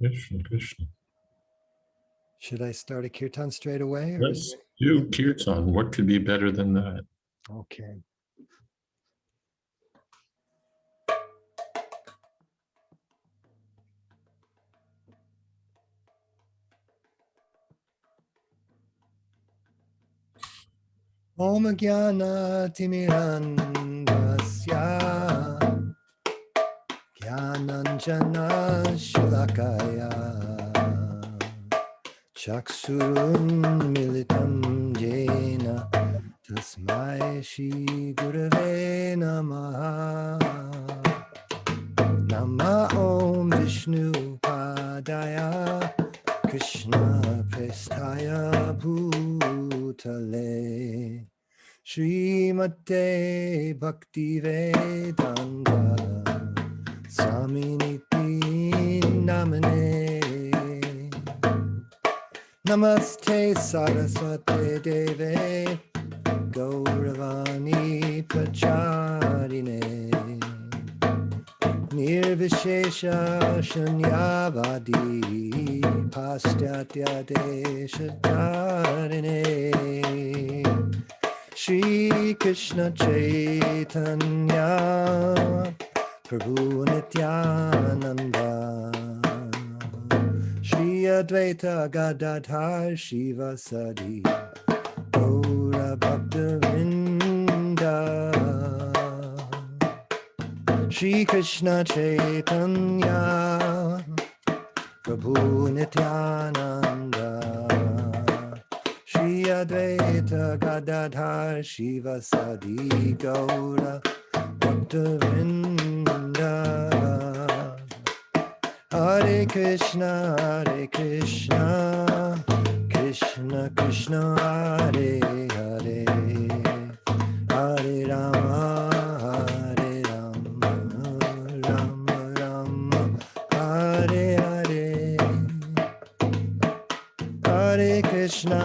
Krishna, Krishna. Should I start a kirtan straight away? Let's do kirtan. What could be better than that? Okay. Om Jnana Timirandasya Jnananjana Shalakaya Chaksurun Militam Jena Tasmai Shri Gurave Namaha Nama Om Vishnu Padaya Krishna Prestaya Bhutale Srimate Bhaktivedanta Swaminiti Namane Namaste Saraswate Deve Gauravani Pracharine Nirvishesha Shunyavadi Paschatya Deshatarine Shri Krishna Chaitanya Prabhu Nityananda Shri Advaita Gadadhar Shivasadi Gaura Bhakta-vrinda Shri Krishna Chaitanya Prabhu Nityananda Shri Advaita Gadadhar Shivasadi Gaura Bhakta-vrinda Hare Krishna Krishna Krishna Hare Hare Hare Rama Hare Rama Rama Rama Hare Hare Hare Krishna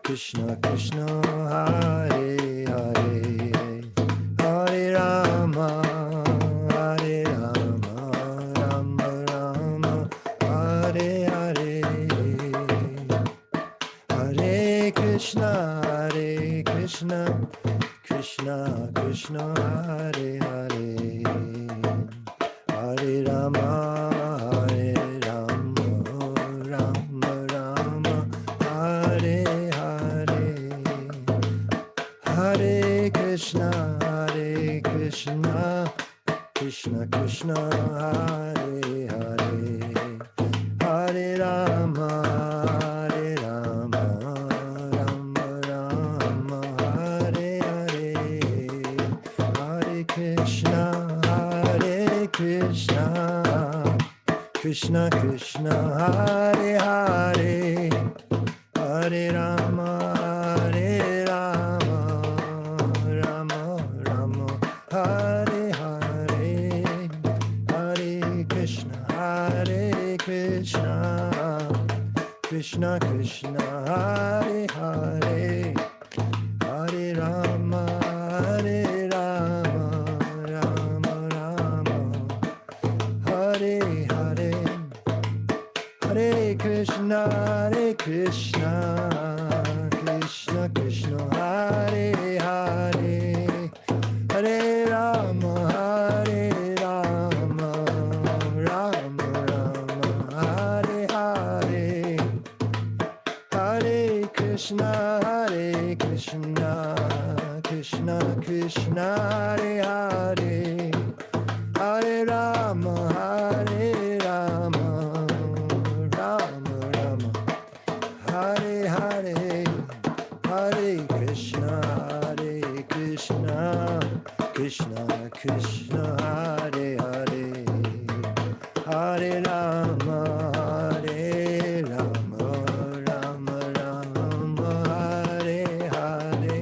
Krishna Krishna Hare Hare Hare Rama Hare Rama Rama Rama Hare Hare Hare Krishna Krishna Krishna Hare Hare Hare Rama Hare Rama Rama Rama Hare Hare Hare Krishna Krishna Krishna Hare Hare Hare Rama Rama Rama Hare Hare Hare Krishna Krishna Krishna Hare Hare Hare Rama Rama Rama Rama Hare Hare Hare Krishna Krishna Krishna Hare Hare Hare Rama Rama Rama Rama Hare Hare Hare Krishna Krishna Krishna Hare Hare Hare Rama Rama Rama Rama Hare Hare Hare Krishna Krishna Krishna Hare Hare Hare Rama Rama Rama Rama Hare Hare Hare Krishna Krishna Krishna Hare Hare Hare Rama Rama Rama Rama Hare Hare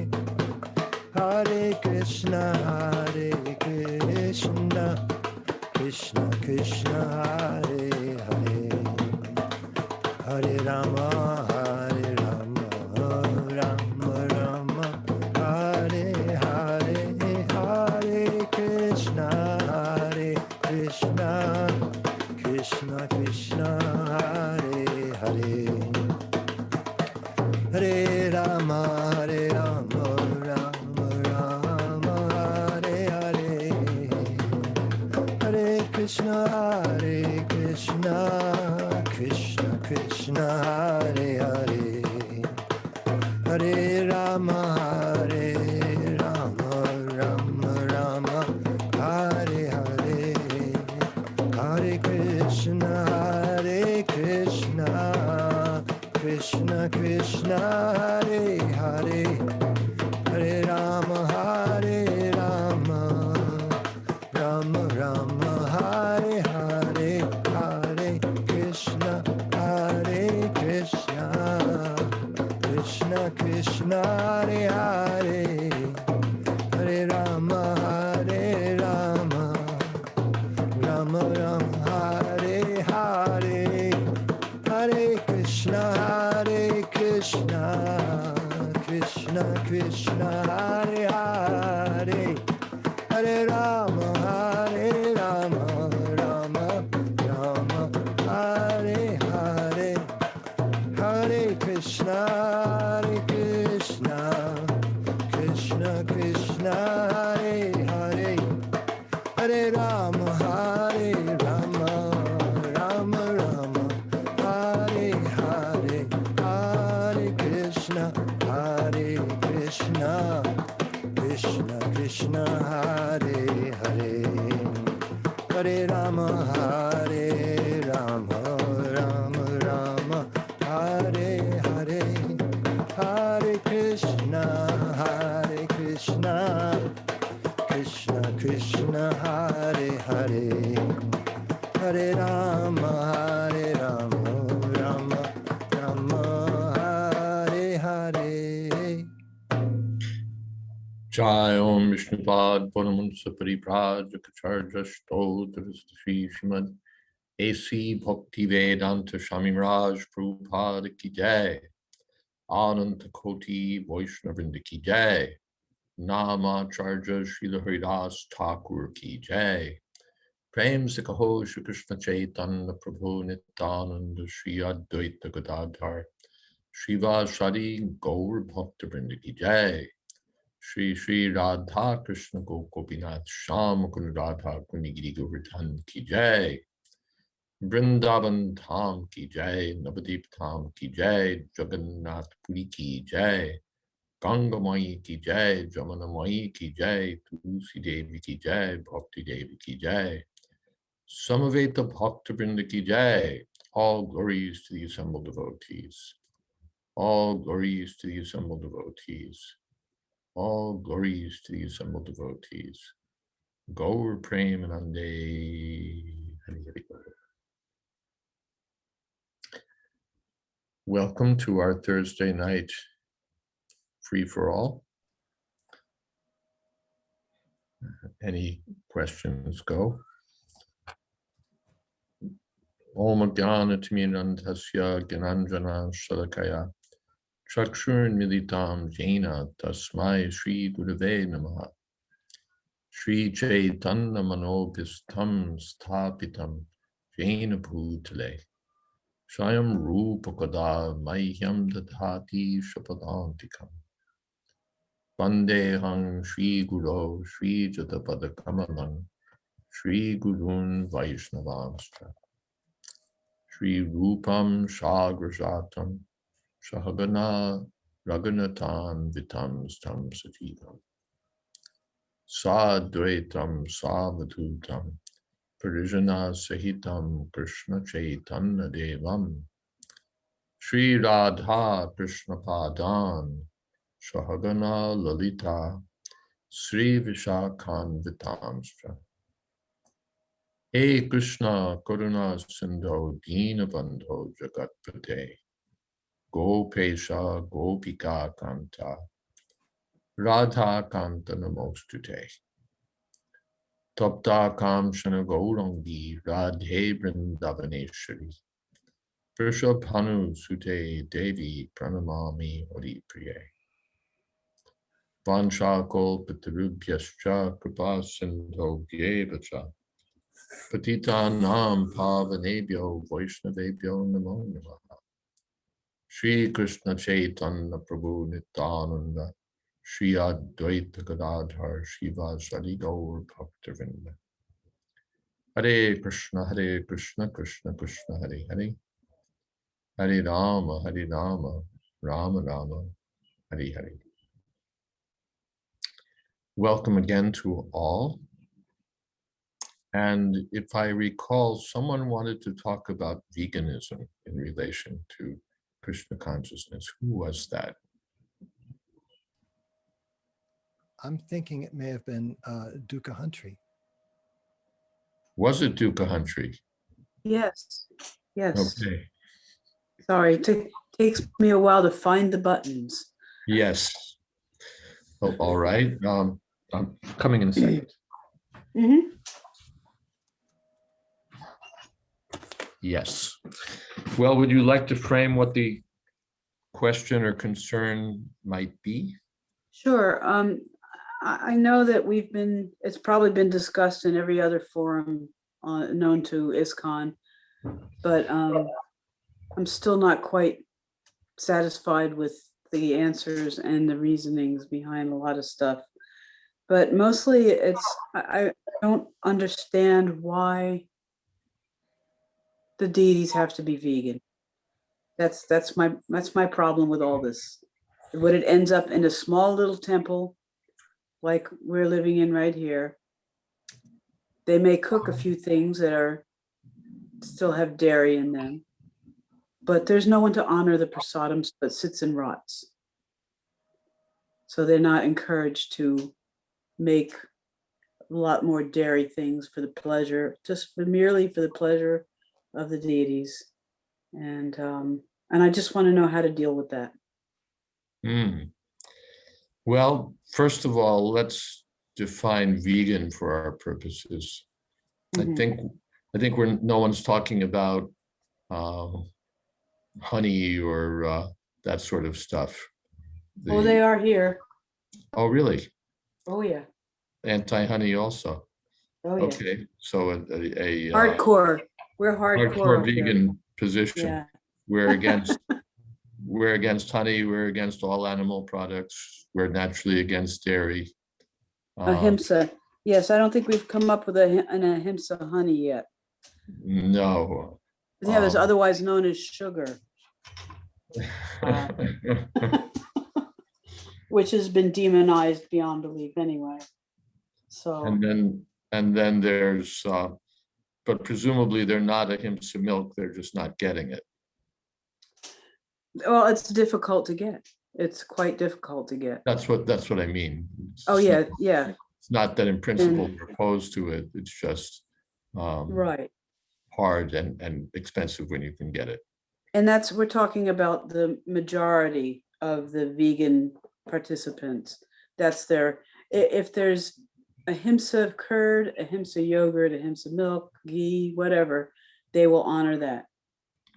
Hare Krishna Krishna Krishna Hare Hare Hare Rama Rama Rama Rama Hare Hare Hare Krishna Krishna Krishna Hare Hare Hare Rama Rama Rama Hare Hare Hare Krishna Krishna Krishna Hare Hare Hare Rama Rama Rama Hare Hare Hare Krishna Krishna Krishna Hare Hare Hare Rama Rama Rama Hare Hare Hare Krishna Krishna Krishna Hare Hare Hare Rama Rama Rama Hare Hare Hare Krishna Krishna Krishna Hare Hare Hare Rama Rama Rama Hare Hare Hare Krishna Krishna Krishna Hare Hare Hare Rama Rama Rama Hare Hare Hare Krishna Krishna Krishna Hare Hare Hare Rama Rama Rama Hare Hare Hare Krishna Krishna Hare Hare Hare Rama Rama Hare Hare. Jai Om Vishnupad Puramansa Paripradrakacharya Stotras Shri Srimad A.C. Bhakti Vedanta Swami Raj Prabhupada Ki Jai Ananta Koti Vaishnavrinda Ki Jai Namacharya Srila Haridas Thakur Ki Jai Prem Se Kaho Shri Krishna Chaitanya Prabhu Nityananda Shri Advaita Gadadhar Shivasari Gaur Bhaktivinoda Ki Jai Shri Shri Radha Krishna Gopinath Sham Kun Radha Kunigiri Govardhan Ki Jai Vrindavan Dham Ki Jai Navadip Dham Ki Jai Jagannath Puri Ki Jai Ganga Mai Ki Jai Jamana Mai Ki Jai Tulsi Devi Ki Jai Bhakti Devi Ki Jai Samaveta Bhaktivinoda Ki Jai. All glories to the assembled devotees. All glories to the assembled devotees. All glories to the assembled devotees. Gaur Premanande. Welcome to our Thursday night free for all. Any questions, go. Om Jnana Timirandhasya Gyananjana Shalakaya Chakshur Militam Jena Tasmai Shri Gurave Namaha Shri Chaitanya Manobhistam Sthapitam Jena Bhutale Swayam Rupakada Mahyam Dadhati Shapadantikam Vandehang Shri Guru Shri Jatapada Kamalam Shri Gurun Vaishnavamstra Shri Rupam Shagrajatam Shahagana Raghunathan Vitam Stam Sajivam Sadvaitam Savadutam Parijana Sahitam Krishna Chaitanya Devam Shri Radha Krishna Padan Shahagana Lalita Sri Vishakhan Vitamstra. Hey Krishna Karuna Sindho Dina Bandho Jagatpate Gopesha Gopika Kanta Radha Kanta Namostute Tapta Kamshana Gaurangi Radhe Vrindavaneshwari Vrishabhanu Sute Devi Pranamami Hari Priye Vancha Kolpatarubhyascha Kripa Sindho Vyevacha Patitanam Pavanebhyo Vaishnavebhyo Namo Namaha. Shri Krishna Chaitanya Prabhu Nityananda Shri Advaita Gadadhar Shiva Sadi Gaur Bhaktavinda. Hare Krishna Krishna Krishna Hare Hare Hare Rama Rama Rama Hare Hare. Welcome again to all. And if I recall, someone wanted to talk about veganism in relation to Krishna consciousness. Who was that? I'm thinking it may have been Dukkha Huntry. Was it Dukkha Huntry? Yes. Okay. Sorry, it takes me a while to find the buttons. Yes. Oh, all right. I'm coming in a second. Mm-hmm. Yes. Well, would you like to frame what the question or concern might be? Sure. I know that it's probably been discussed in every other forum known to ISKCON, but I'm still not quite satisfied with the answers and the reasonings behind a lot of stuff. But mostly I don't understand why the deities have to be vegan. That's my problem with all this. When it ends up in a small little temple like we're living in right here, they may cook a few things that still have dairy in them, but there's no one to honor the prasadam that sits and rots. So they're not encouraged to make a lot more dairy things for the pleasure, merely for the pleasure of the deities. And I just want to know how to deal with that. Well, first of all, let's define vegan for our purposes. Mm-hmm. I think no one's talking about honey or that sort of stuff. They are here. Oh, really? Oh, yeah. Anti-honey also. Oh, yeah. Okay, so a hardcore. We're hardcore vegan position. Yeah. We're against honey. We're against all animal products. We're naturally against dairy. Ahimsa. Yes, I don't think we've come up with an ahimsa honey yet. No. Yeah, it's otherwise known as sugar, which has been demonized beyond belief anyway. So and then there's but presumably they're not ahimsa milk, they're just not getting it. Well, it's difficult to get. It's quite difficult to get. That's what I mean. Yeah. It's not that in principle we're opposed to it. It's just right. hard and expensive when you can get it. And we're talking about the majority of the vegan participants. If there's ahimsa curd, ahimsa yogurt, ahimsa milk, ghee, whatever, they will honor that.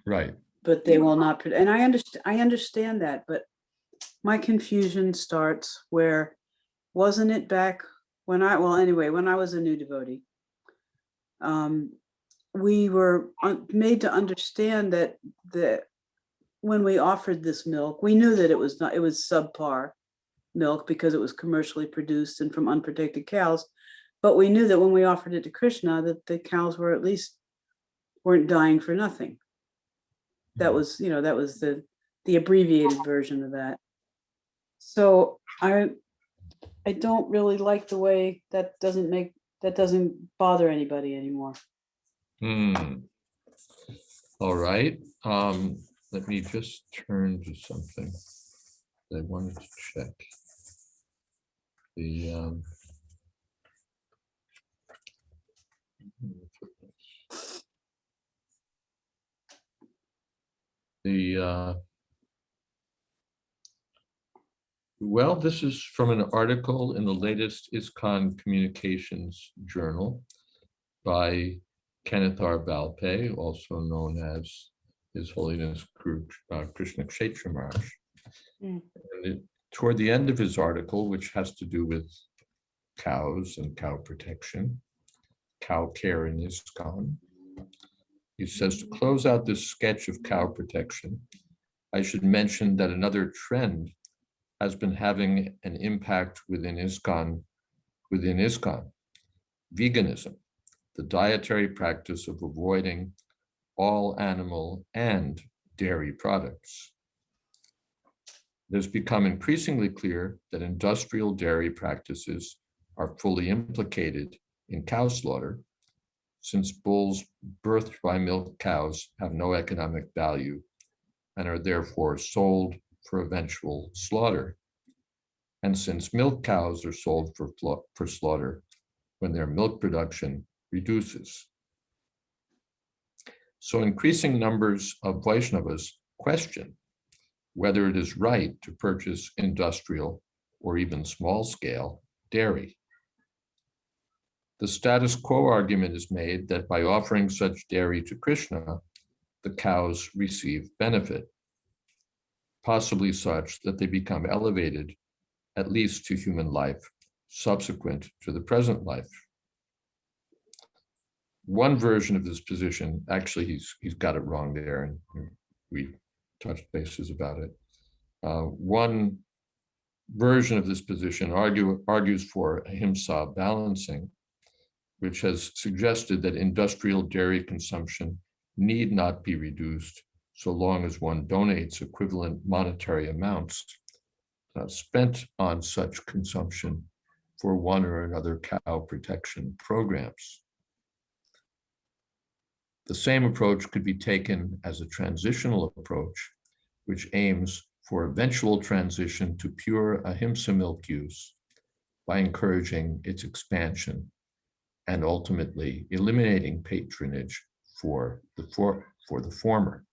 Right. But they will not. And I understand that, but my confusion starts where, wasn't it back when I was a new devotee, we were made to understand that when we offered this milk, we knew that it was subpar milk because it was commercially produced and from unprotected cows. But we knew that when we offered it to Krishna, that the cows weren't dying for nothing. That was the abbreviated version of that. So I don't really like the way that doesn't bother anybody anymore. All right. Let me just turn to something I wanted to check. Well, this is from an article in the latest ISKCON Communications Journal by Kenneth R. Valpe, also known as His Holiness Krishna Kshetra Maharaj. And toward the end of his article, which has to do with cows and cow protection, cow care in ISKCON. He says, to close out this sketch of cow protection, I should mention that another trend has been having an impact within ISKCON, veganism, the dietary practice of avoiding all animal and dairy products. It has become increasingly clear that industrial dairy practices are fully implicated in cow slaughter, since bulls birthed by milk cows have no economic value and are therefore sold for eventual slaughter. And since milk cows are sold for slaughter when their milk production reduces. So increasing numbers of Vaishnavas question whether it is right to purchase industrial or even small-scale dairy. The status quo argument is made that by offering such dairy to Krishna, the cows receive benefit, possibly such that they become elevated, at least to human life, subsequent to the present life. One version of this position, actually he's got it wrong there, and we touched bases about it. One version of this position argues for ahimsa balancing, which has suggested that industrial dairy consumption need not be reduced so long as one donates equivalent monetary amounts spent on such consumption for one or another cow protection programs. The same approach could be taken as a transitional approach, which aims for eventual transition to pure ahimsa milk use by encouraging its expansion and ultimately eliminating patronage for the former.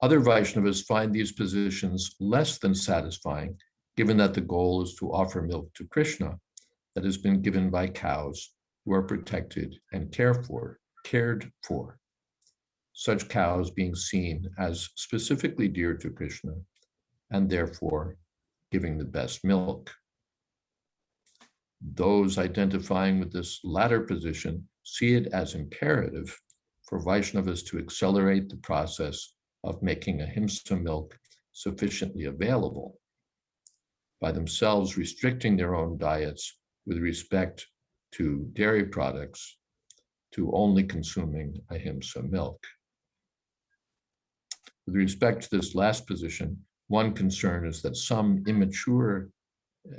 Other Vaishnavas find these positions less than satisfying, given that the goal is to offer milk to Krishna that has been given by cows who are protected and cared for, such cows being seen as specifically dear to Krishna and therefore giving the best milk. Those identifying with this latter position see it as imperative for Vaishnavas to accelerate the process of making ahimsa milk sufficiently available by themselves restricting their own diets with respect to dairy products to only consuming ahimsa milk. With respect to this last position, one concern is that some immature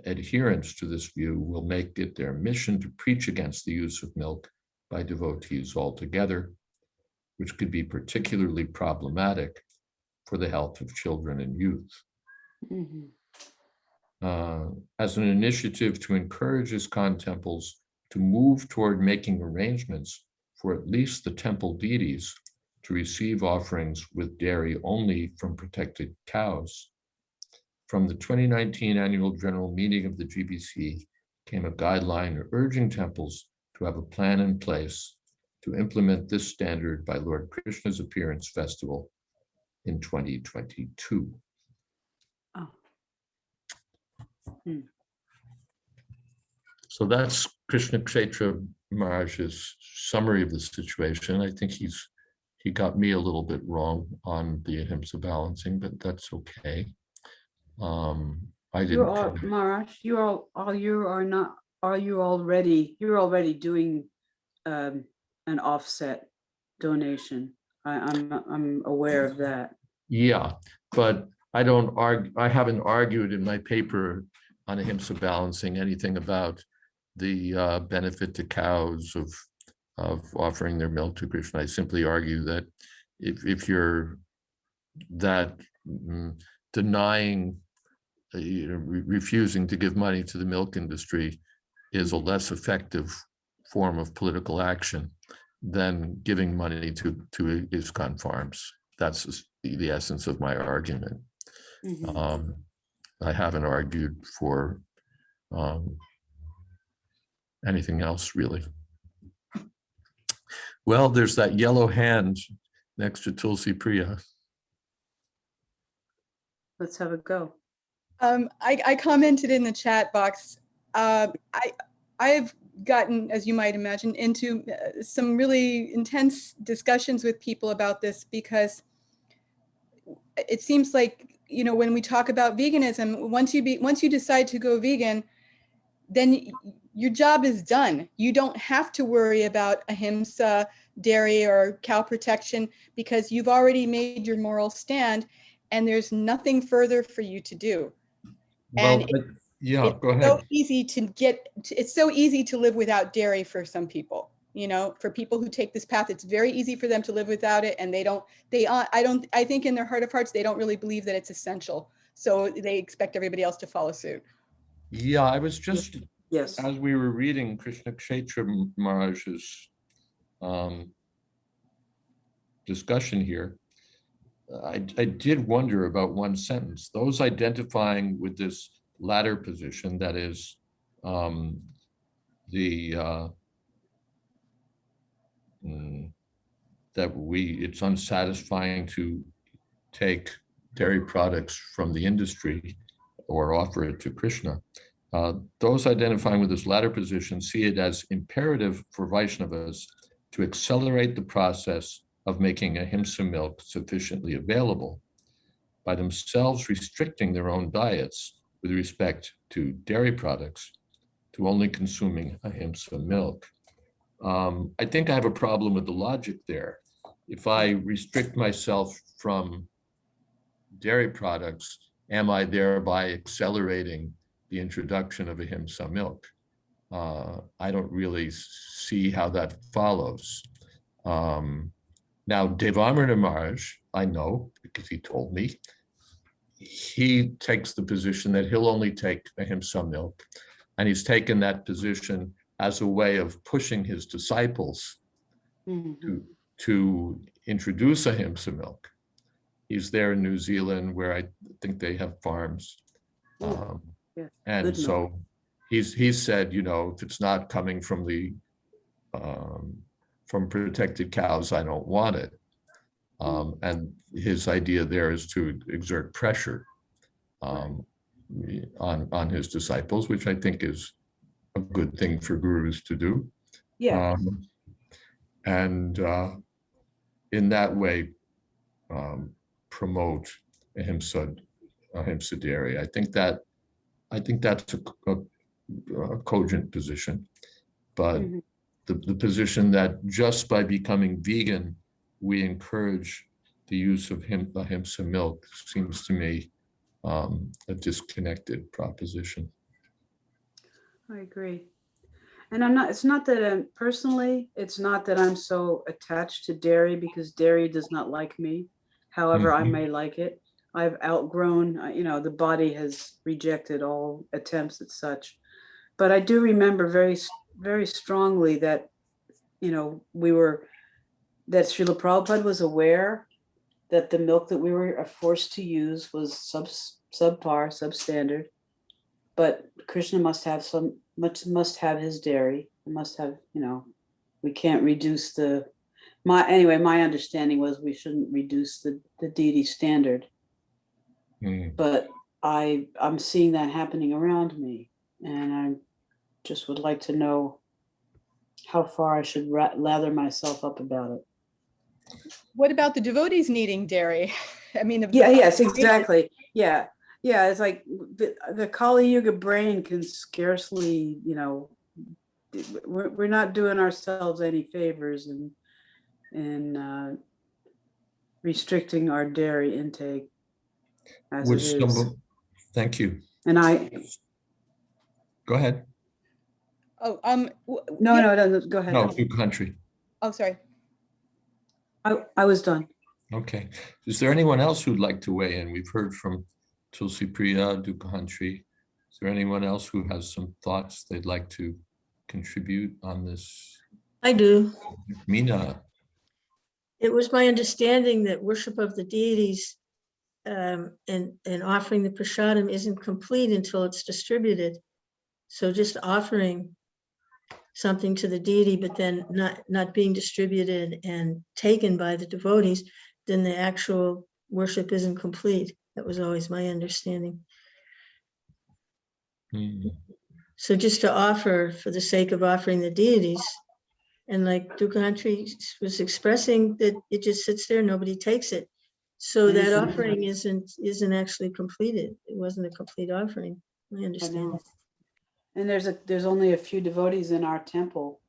adherents to this view will make it their mission to preach against the use of milk by devotees altogether, which could be particularly problematic for the health of children and youth. Mm-hmm. As an initiative to encourage ISKCON temples to move toward making arrangements for at least the temple deities to receive offerings with dairy only from protected cows, from the 2019 annual general meeting of the GBC came a guideline urging temples to have a plan in place to implement this standard by Lord Krishna's appearance festival in 2022. Oh. So that's Krishna Kshetra Maharaj's summary of the situation. I think he got me a little bit wrong on the ahimsa balancing, but that's okay. I didn't. Maharaj, you're already doing an offset donation. I'm aware of that. Yeah, but I don't argue. I haven't argued in my paper on ahimsa balancing anything about the benefit to cows of offering their milk to Krishna. I simply argue that if you're that denying, refusing to give money to the milk industry is a less effective form of political action than giving money to ISKCON farms. That's the essence of my argument. Mm-hmm. I haven't argued for anything else, really. Well, there's that yellow hand next to Tulsi Priya. Let's have a go. I commented in the chat box. I've gotten, as you might imagine, into some really intense discussions with people about this, because it seems like, you know, when we talk about veganism, once you decide to go vegan, then your job is done. You don't have to worry about ahimsa, dairy, or cow protection, because you've already made your moral stand, and there's nothing further for you to do. Well, And yeah, go ahead. so easy to it's so easy to live without dairy for some people. You know, for people who take this path, it's very easy for them to live without it, and I think in their heart of hearts, they don't really believe that it's essential. So they expect everybody else to follow suit. Yeah, I was just, Yes. as we were reading Krishna Kshetra Maharaj's discussion here, I did wonder about one sentence. Those identifying with this latter position, that is, it's unsatisfying to take dairy products from the industry or offer it to Krishna. Those identifying with this latter position see it as imperative for Vaishnavas to accelerate the process of making ahimsa milk sufficiently available by themselves restricting their own diets with respect to dairy products to only consuming ahimsa milk. I think I have a problem with the logic there. If I restrict myself from dairy products, am I thereby accelerating the introduction of ahimsa milk? I don't really see how that follows. Now, Devamrita Maharaj, I know because he told me, he takes the position that he'll only take ahimsa milk, and he's taken that position as a way of pushing his disciples to introduce ahimsa milk. He's there in New Zealand, where I think they have farms. And so he's said, you know, if it's not coming from the from protected cows, I don't want it. And his idea there is to exert pressure on his disciples, which I think is a good thing for gurus to do. Yeah. And in that way, promote ahimsa dairy. I think that's a cogent position, but the position that just by becoming vegan, we encourage the use of ahimsa milk seems to me a disconnected proposition. I agree. And it's not that personally, it's not that I'm so attached to dairy, because dairy does not like me. However, I may like it. I've outgrown, you know, the body has rejected all attempts at such. But I do remember very, very strongly that, you know, that Srila Prabhupada was aware that the milk that we were forced to use was subpar, substandard. But Krishna must have his dairy. It must have, you know, we can't reduce my understanding was we shouldn't reduce the deity standard. But I'm seeing that happening around me, and I just would like to know how far I should lather myself up about it. What about the devotees needing dairy? I mean, yes, exactly. Yeah. It's like the Kali Yuga brain can scarcely, you know, we're not doing ourselves any favors in restricting our dairy intake as it is. Thank you. And go ahead. Oh, no, go ahead. No, New Country. Oh, sorry. I was done. Okay. Is there anyone else who'd like to weigh in? We've heard from Tulsi Priya, Dukahantri. Is there anyone else who has some thoughts they'd like to contribute on this? I do. Meena. It was my understanding that worship of the deities and offering the prasadam isn't complete until it's distributed. So just offering something to the deity, but then not being distributed and taken by the devotees, then the actual worship isn't complete. That was always my understanding. So just to offer for the sake of offering the deities, and like Dukantri was expressing, that it just sits there, nobody takes it. So that offering isn't actually completed. It wasn't a complete offering. I understand. And there's only a few devotees in our temple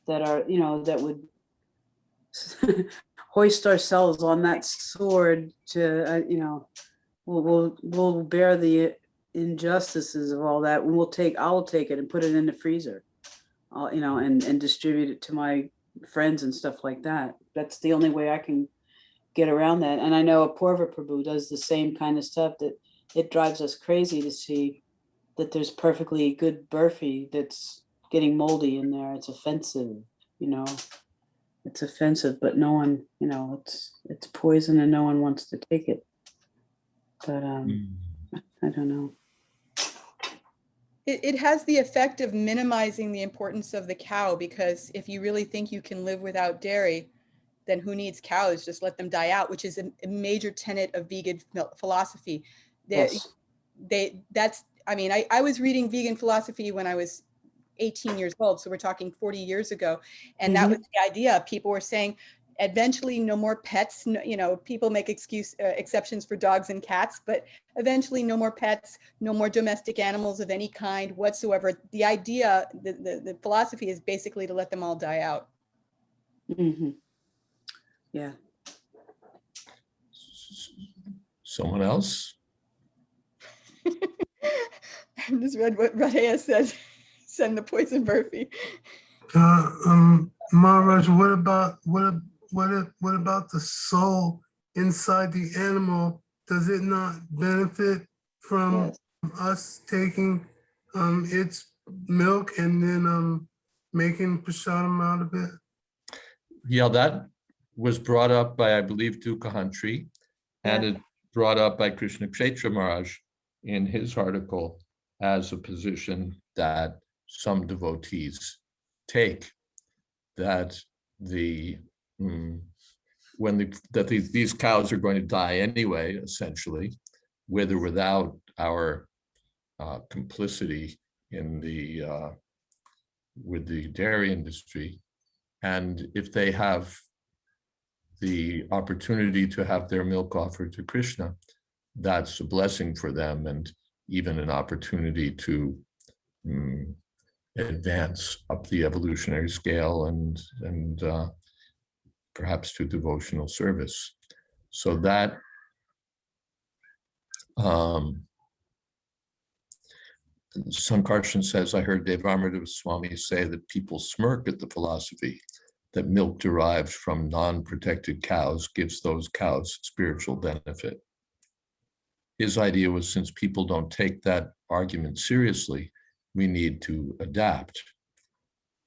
that are, that would hoist ourselves on that sword to, we'll bear the injustices of all that. I'll take it and put it in the freezer, and distribute it to my friends and stuff like that. That's the only way I can get around that. And I know Apoorva Prabhu does the same kind of stuff, that it drives us crazy to see that there's perfectly good burfi that's getting moldy in there. It's offensive, it's offensive, but no one, it's poison and no one wants to take it. But I don't know. It has the effect of minimizing the importance of the cow, because if you really think you can live without dairy, then who needs cows? Just let them die out, which is a major tenet of vegan philosophy. Yes. I was reading vegan philosophy when I was 18 years old. So we're talking 40 years ago. And that was the idea. People were saying, eventually no more pets. People make exceptions for dogs and cats, but eventually no more pets, no more domestic animals of any kind whatsoever. The idea, the philosophy is basically to let them all die out. Mm-hmm. Yeah. Someone else? I just read what Radhaya said. Send the poison burfi. Maharaj, what about the soul inside the animal? Does it not benefit from us taking its milk and then making prasadam out of it? Yeah, that was brought up by, I believe, Dukahantri, and it brought up by Krishna Kshetra Maharaj in his article as a position that some devotees take, that these cows are going to die anyway, essentially, with or without our complicity in with the dairy industry. And if they have the opportunity to have their milk offered to Krishna, that's a blessing for them, and even an opportunity to advance up the evolutionary scale and perhaps to devotional service. So that Sankarshan says, I heard Jayadvaita Swami say that people smirk at the philosophy that milk derived from non-protected cows gives those cows spiritual benefit. His idea was, since people don't take that argument seriously, we need to adapt.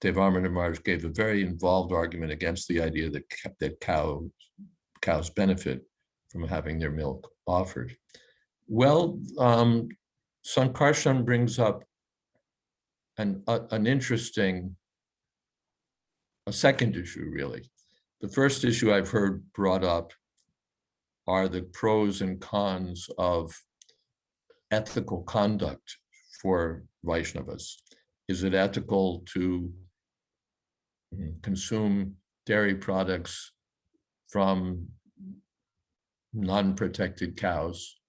Jayadvaita Maharaj gave a very involved argument against the idea that cows benefit from having their milk offered. Well, Sankarshan brings up an interesting, a second issue, really. The first issue I've heard brought up are the pros and cons of ethical conduct for Vaishnavas. Is it ethical to consume dairy products from non-protected cows?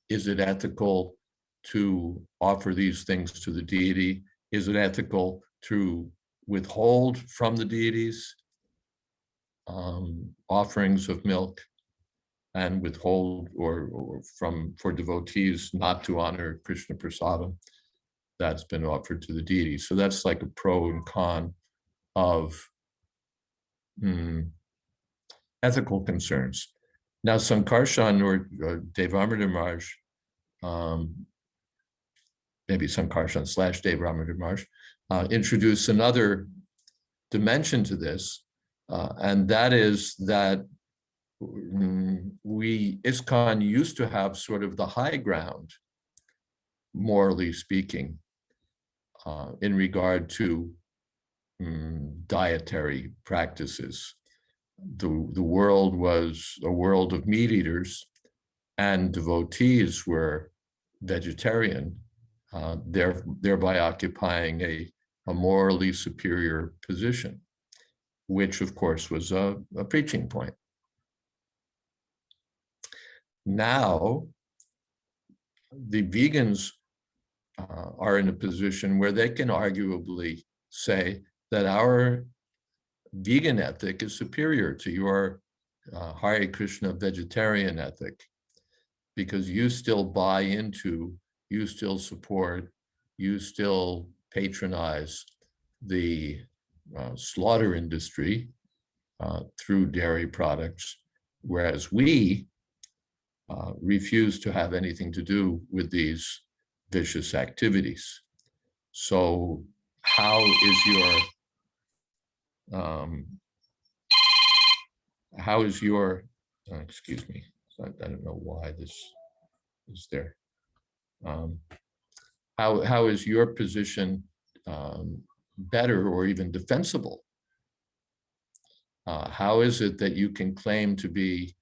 Is it ethical to offer these things to the deity? Is it ethical to withhold from the deities offerings of milk, and withhold for devotees not to honor Krishna prasadam that's been offered to the deity? So that's like a pro and con of ethical concerns. Now, Sankarshan or Jayadvaita Maharaj, maybe Sankarshan / Jayadvaita Maharaj, introduce another dimension to this, and that is that ISKCON used to have sort of the high ground, morally speaking, in regard to dietary practices. The world was a world of meat eaters, and devotees were vegetarian, thereby occupying a morally superior position, which of course was a preaching point. Now, the vegans are in a position where they can arguably say that our vegan ethic is superior to your Hare Krishna vegetarian ethic, because you still buy into, you still support, you still patronize the slaughter industry through dairy products, whereas we refuse to have anything to do with these vicious activities. So how is your, excuse me, I don't know why this is there. How is your position better or even defensible? How is it that you can claim to be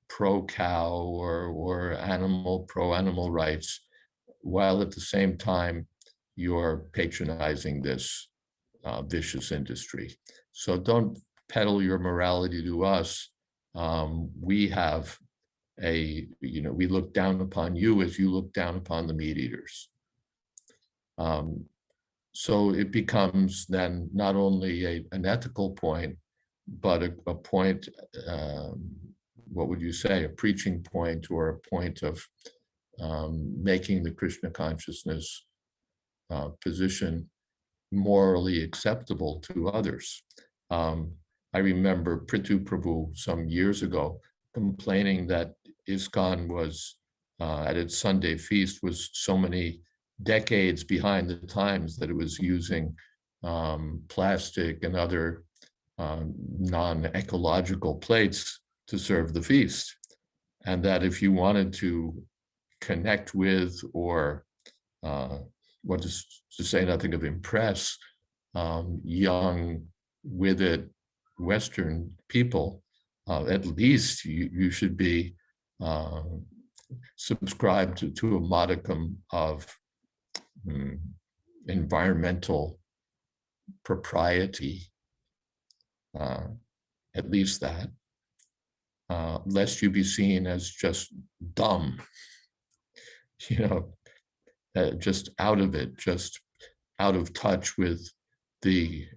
pro-cow or pro-animal rights, while at the same time you're patronizing this vicious industry? So don't peddle your morality to us. We have we look down upon you as you look down upon the meat eaters. So it becomes then not only an ethical point, but a point, what would you say, a preaching point, or a point of making the Krishna consciousness position morally acceptable to others. I remember Prithu Prabhu some years ago complaining that ISKCON was, at its Sunday feast, was so many decades behind the times that it was using plastic and other non-ecological plates to serve the feast. And that if you wanted to connect with, or what is to say nothing of impress, young, with it Western people, at least you should be subscribed to a modicum of environmental propriety, at least that, lest you be seen as just dumb, just out of it, just out of touch with the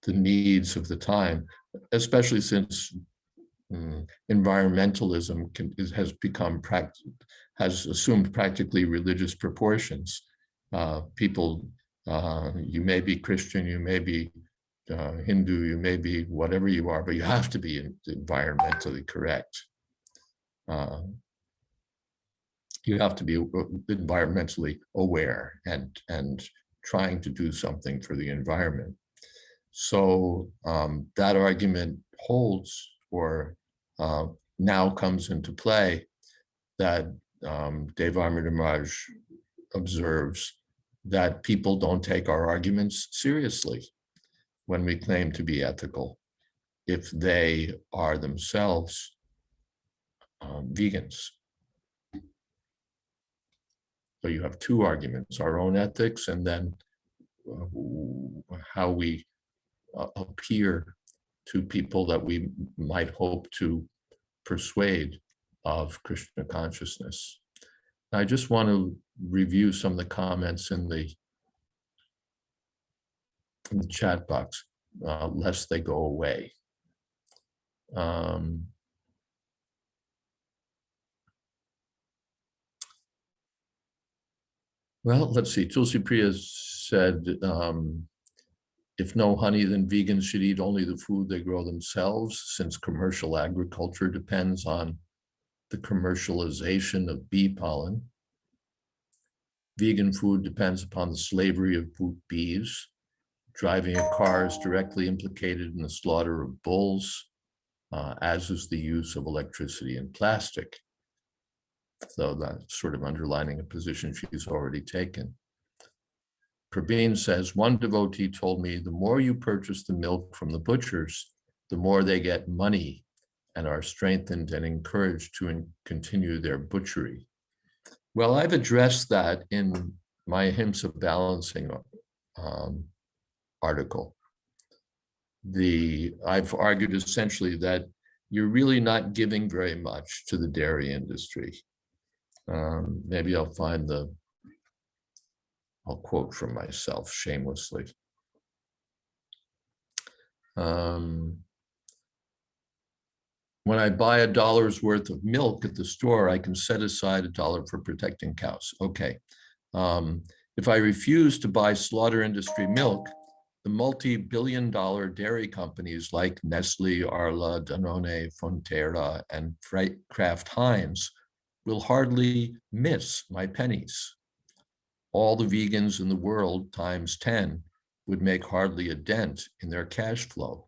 needs of the time, especially since environmentalism has assumed practically religious proportions. People, you may be Christian, you may be Hindu, you may be whatever you are, but you have to be environmentally correct. You have to be environmentally aware and trying to do something for the environment. So that argument holds, or now comes into play, that Devarmita Maharaj observes that people don't take our arguments seriously when we claim to be ethical, if they are themselves vegans. So you have two arguments: our own ethics, and then how we appear to people that we might hope to persuade of Krishna consciousness. I just want to review some of the comments in the chat box, lest they go away. Well, let's see. Tulsi Priya said, if no honey, then vegans should eat only the food they grow themselves, since commercial agriculture depends on the commercialization of bee pollen. Vegan food depends upon the slavery of bees. Driving a car is directly implicated in the slaughter of bulls, as is the use of electricity and plastic. So that's sort of underlining a position she's already taken. Praveen says, one devotee told me, the more you purchase the milk from the butchers, the more they get money and are strengthened and encouraged to continue their butchery. Well, I've addressed that in my Ahimsa balancing article, I've argued essentially that you're really not giving very much to the dairy industry. Maybe I'll quote from myself shamelessly. When I buy $1 worth of milk at the store, I can set aside $1 for protecting cows. Okay. If I refuse to buy slaughter industry milk, the multi-billion-dollar dairy companies like Nestle, Arla, Danone, Fonterra, and Kraft Heinz will hardly miss my pennies. All the vegans in the world times 10 would make hardly a dent in their cash flow.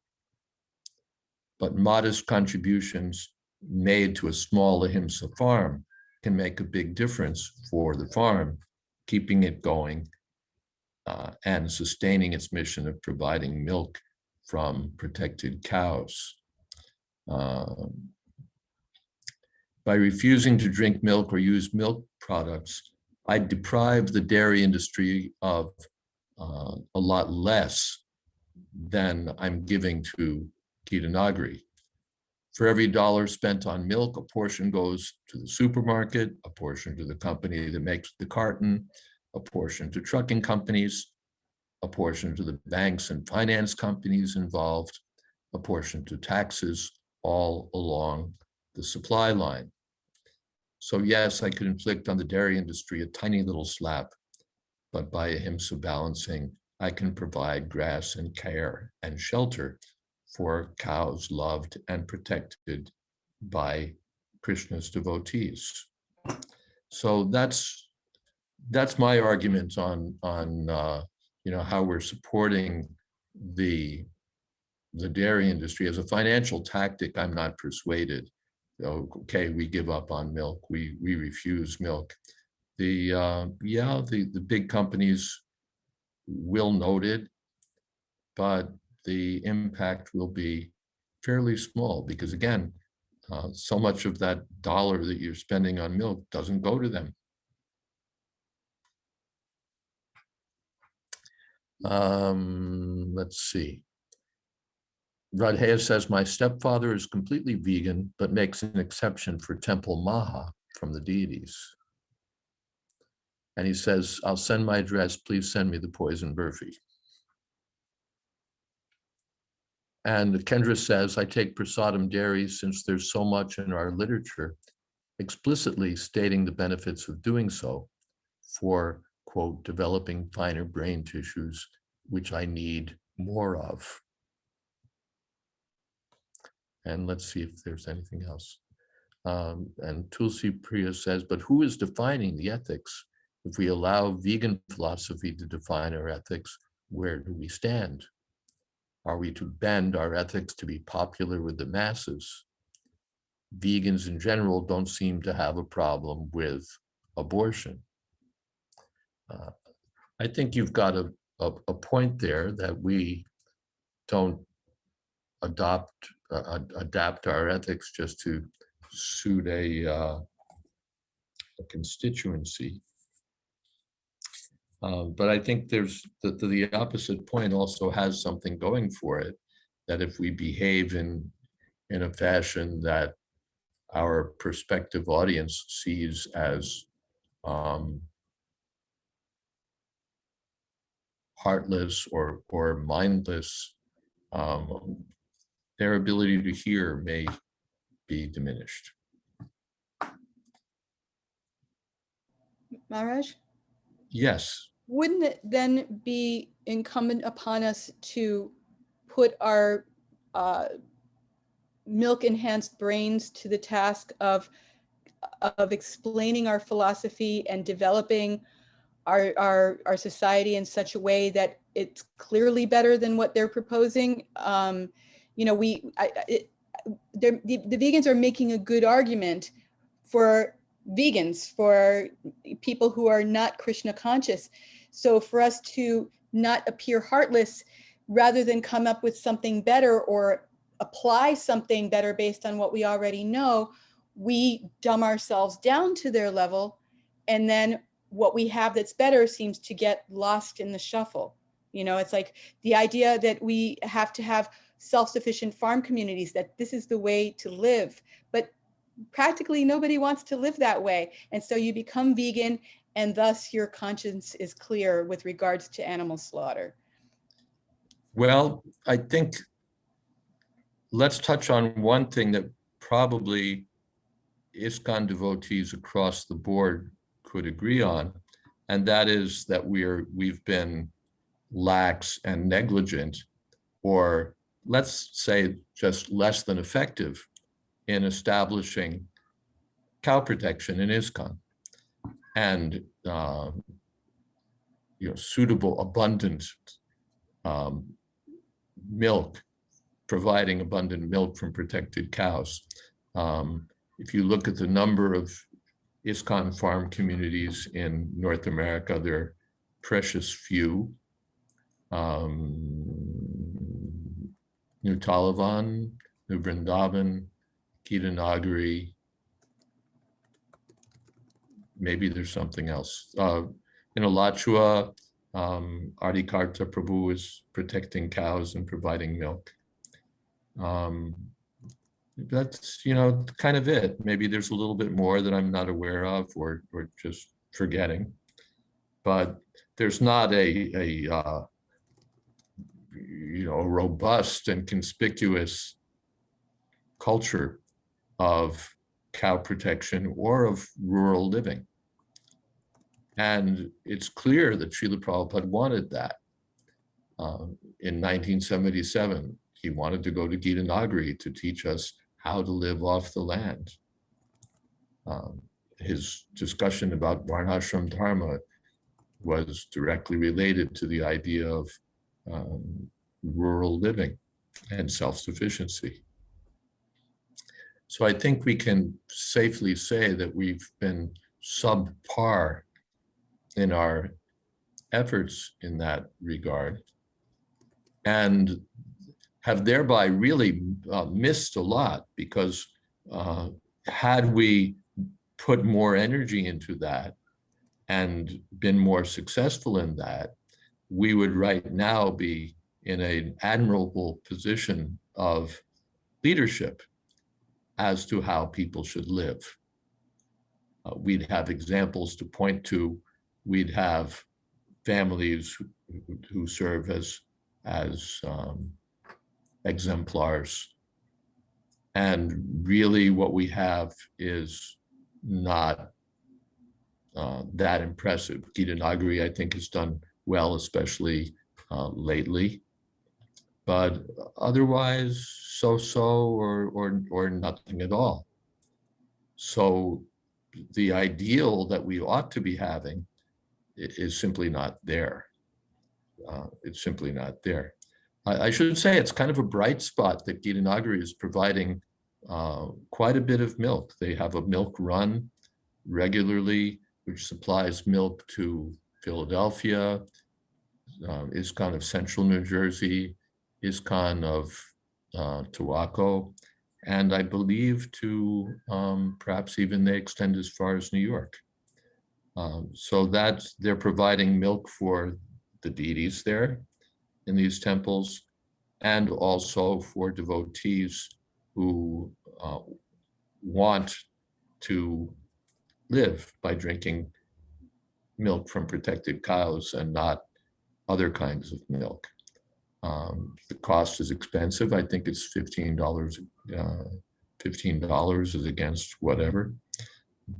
But modest contributions made to a small Ahimsa farm can make a big difference for the farm, keeping it going and sustaining its mission of providing milk from protected cows. By refusing to drink milk or use milk products, I deprive the dairy industry of a lot less than I'm giving to Kitanagari. For every $1 spent on milk, a portion goes to the supermarket, a portion to the company that makes the carton, a portion to trucking companies, a portion to the banks and finance companies involved, a portion to taxes, all along the supply line. So yes, I could inflict on the dairy industry a tiny little slap, but by Ahimsa balancing, I can provide grass and care and shelter for cows loved and protected by Krishna's devotees. So that's my argument on how we're supporting the dairy industry. As a financial tactic, I'm not persuaded. Okay, we give up on milk. We refuse milk. The big companies will note it, but the impact will be fairly small because, again, so much of that $1 that you're spending on milk doesn't go to them. Let's see. Radheya says, my stepfather is completely vegan, but makes an exception for Temple Maha from the deities. And he says, I'll send my address, please send me the poison burfi. And Kendra says, I take prasadam dairy since there's so much in our literature explicitly stating the benefits of doing so for, quote, developing finer brain tissues, which I need more of. And let's see if there's anything else. And Tulsi Priya says, but who is defining the ethics? If we allow vegan philosophy to define our ethics, where do we stand? Are we to bend our ethics to be popular with the masses? Vegans in general don't seem to have a problem with abortion. I think you've got a point there that we don't adapt our ethics just to suit a constituency. But I think there's the opposite point also has something going for it, that if we behave in a fashion that our prospective audience sees as heartless or mindless, their ability to hear may be diminished. Maharaj? Yes. Wouldn't it then be incumbent upon us to put our milk-enhanced brains to the task of explaining our philosophy and developing our society in such a way that it's clearly better than what they're proposing? The vegans are making a good argument for vegans, for people who are not Krishna conscious. So for us to not appear heartless, rather than come up with something better or apply something better based on what we already know, we dumb ourselves down to their level, and then what we have that's better seems to get lost in the shuffle. You know, it's like the idea that we have to have self-sufficient farm communities, that this is the way to live, but practically nobody wants to live that way. And so you become vegan, and thus your conscience is clear with regards to animal slaughter. Well, I think let's touch on one thing that probably ISKCON devotees across the board could agree on, and that is that we've been lax and negligent, or let's say just less than effective in establishing cow protection in ISKCON, and suitable, abundant milk, providing abundant milk from protected cows. If you look at the number of ISKCON farm communities in North America, they're precious few. New Talavan, New Vrindavan, Gitanagari, maybe there's something else. In Alachua, Adikarta Prabhu is protecting cows and providing milk. That's, kind of it. Maybe there's a little bit more that I'm not aware of or just forgetting. But there's not a robust and conspicuous culture of cow protection or of rural living. And it's clear that Srila Prabhupada wanted that. In 1977, he wanted to go to Gitanagari to teach us how to live off the land. His discussion about Varnashram Dharma was directly related to the idea of rural living and self-sufficiency. So I think we can safely say that we've been subpar in our efforts in that regard, and have thereby really missed a lot, because had we put more energy into that and been more successful in that, we would right now be in an admirable position of leadership as to how people should live. We'd have examples to point to. We'd have families who serve as exemplars. And really what we have is not that impressive. Gitanagari, I think, has done well, especially lately. But otherwise, so-so or nothing at all. So the ideal that we ought to be having is simply not there. It's simply not there. I should say it's kind of a bright spot that Gitanagari is providing quite a bit of milk. They have a milk run regularly, which supplies milk to Philadelphia, ISKCON of Central New Jersey, ISKCON of Tuaco, and I believe to perhaps even they extend as far as New York. So they're providing milk for the deities there in these temples, and also for devotees who want to live by drinking milk from protected cows and not other kinds of milk. The cost is expensive. I think it's $15. $15 is against whatever,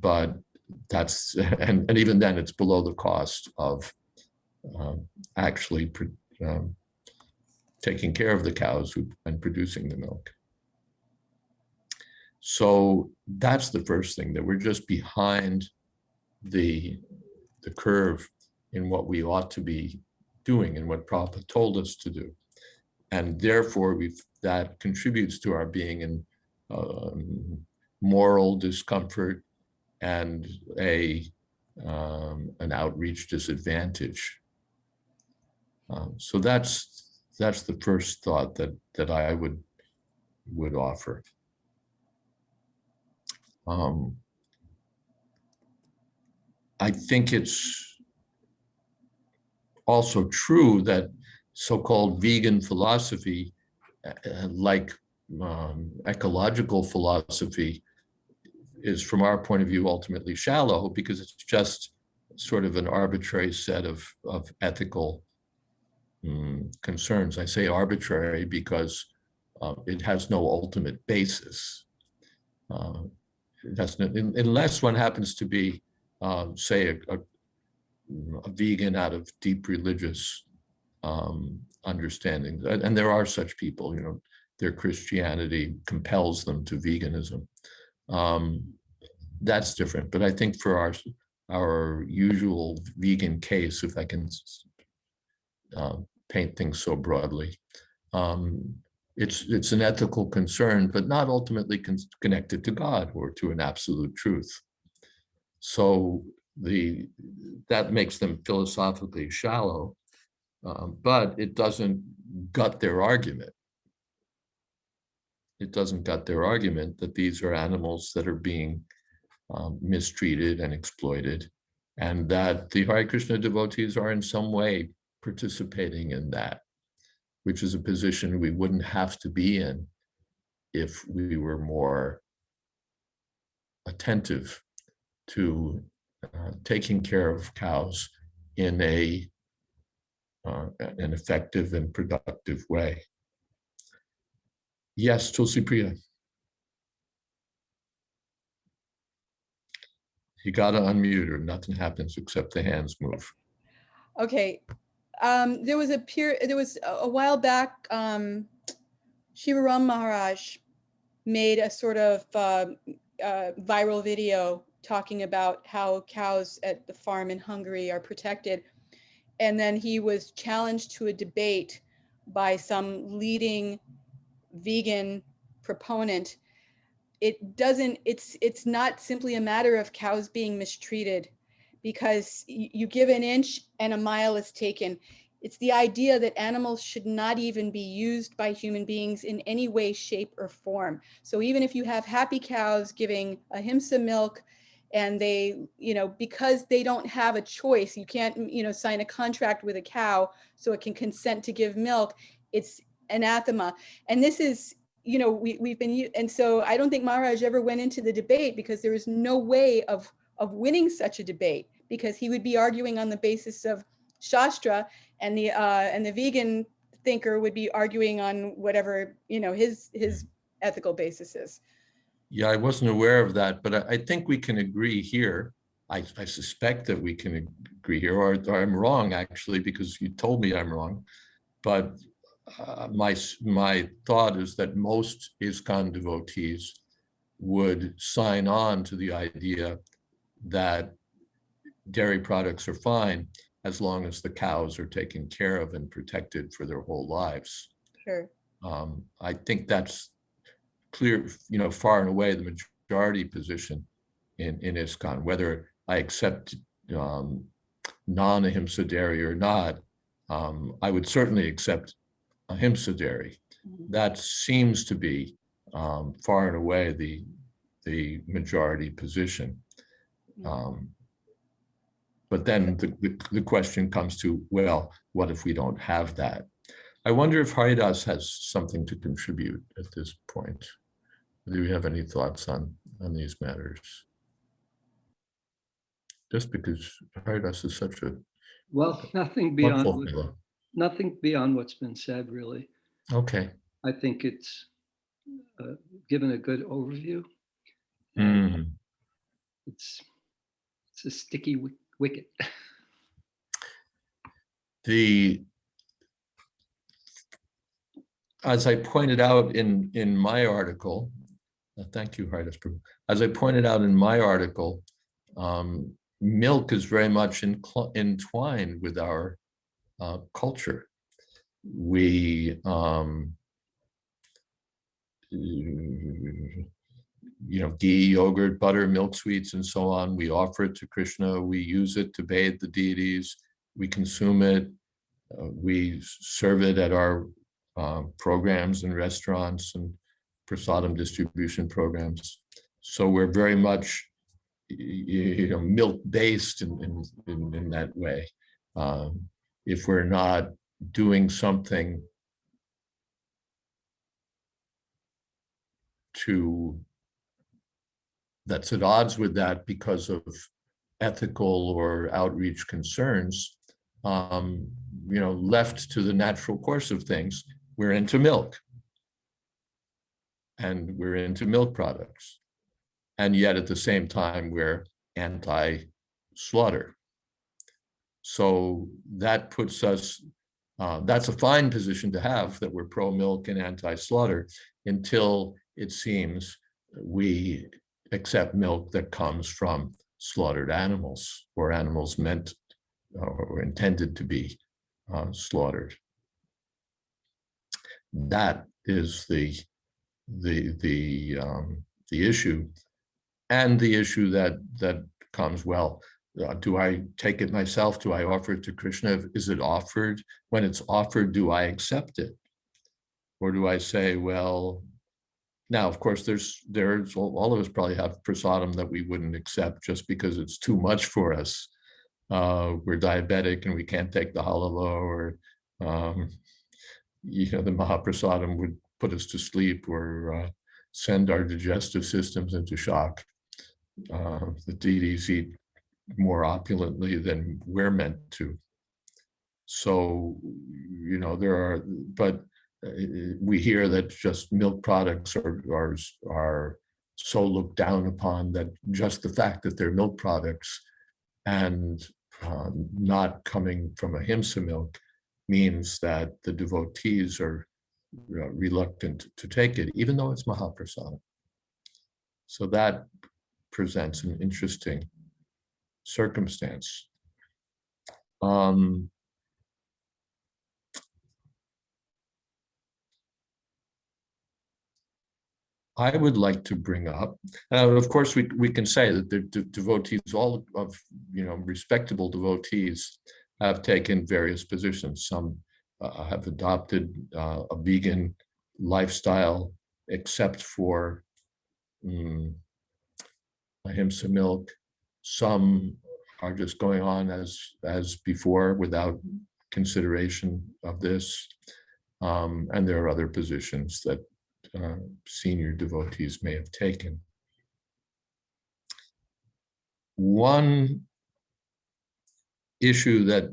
but that's, and even then it's below the cost of actually taking care of the cows and producing the milk. So that's the first thing, that we're just behind the curve in what we ought to be doing and what Prabhupada told us to do. And therefore that contributes to our being in moral discomfort and an outreach disadvantage. So that's the first thought that I would offer. I think it's also true that so-called vegan philosophy, like ecological philosophy, is from our point of view ultimately shallow, because it's just sort of an arbitrary set of ethical concerns. I say arbitrary because it has no ultimate basis. Unless one happens to be, say, a vegan out of deep religious understandings, and there are such people. Their Christianity compels them to veganism. That's different. But I think for our usual vegan case, if I can paint things so broadly, it's an ethical concern, but not ultimately connected to God or to an absolute truth. So that makes them philosophically shallow, but it doesn't gut their argument. It doesn't gut their argument that these are animals that are being mistreated and exploited, and that the Hare Krishna devotees are in some way participating in that, which is a position we wouldn't have to be in if we were more attentive to taking care of cows in an effective and productive way. Yes, Tulsi Priya. You got to unmute her. Nothing happens except the hands move. Okay. There was a while back, Shivaram Maharaj made a sort of viral video talking about how cows at the farm in Hungary are protected. And then he was challenged to a debate by some leading vegan proponent. It's not simply a matter of cows being mistreated, because you give an inch and a mile is taken. It's the idea that animals should not even be used by human beings in any way, shape, or form. So even if you have happy cows giving ahimsa milk, and they, because they don't have a choice, you can't, sign a contract with a cow so it can consent to give milk, it's anathema. And this is, we've been, and so I don't think Maharaj ever went into the debate, because there is no way of winning such a debate, because he would be arguing on the basis of Shastra, and the vegan thinker would be arguing on whatever, his ethical basis is. Yeah, I wasn't aware of that, but I think we can agree here. I suspect that we can agree here, or I'm wrong, actually, because you told me I'm wrong. But my thought is that most ISKCON devotees would sign on to the idea that dairy products are fine as long as the cows are taken care of and protected for their whole lives. Sure. I think that's clear, far and away the majority position in ISKCON. Whether I accept non-ahimsa dairy or not, I would certainly accept ahimsa dairy. Mm-hmm. That seems to be far and away the majority position. But then the question comes to, well, what if we don't have that? I wonder if Haridas has something to contribute at this point. Do you have any thoughts on these matters? Just because Haridas is such a Well, nothing wonderful beyond fellow. nothing beyond what's been said, really. Okay. I think it's given a good overview. Mm. It's a sticky wicket. As I pointed out in my article, thank you, Haridas Prabhu. As I pointed out in my article, milk is very much entwined with our culture. We, ghee, yogurt, butter, milk sweets, and so on. We offer it to Krishna. We use it to bathe the deities. We consume it. We serve it at our programs and restaurants and prasadam distribution programs. So we're very much milk-based in that way. If we're not doing something that's at odds with that because of ethical or outreach concerns, left to the natural course of things, we're into milk. And we're into milk products. And yet at the same time, we're anti-slaughter. So that puts us, that's a fine position to have, that we're pro-milk and anti-slaughter, until it seems we accept milk that comes from slaughtered animals, or animals meant or intended to be slaughtered. That is the issue, and the issue that comes, well, do I take it myself? Do I offer it to Krishna? Is it offered? When it's offered, do I accept it? Or do I say, well, now, of course, there's all of us probably have prasadam that we wouldn't accept just because it's too much for us. We're diabetic and we can't take the halava, or the mahaprasadam would put us to sleep, or send our digestive systems into shock. The deities eat more opulently than we're meant to. So, we hear that just milk products are so looked down upon, that just the fact that they're milk products and not coming from ahimsa milk means that the devotees are reluctant to take it, even though it's mahaprasada. So that presents an interesting circumstance. I would like to bring up, of course, we can say that the devotees, all of respectable devotees, have taken various positions. Some have adopted a vegan lifestyle, except for ahimsa milk. Some are just going on as before, without consideration of this. And there are other positions that senior devotees may have taken. One issue that,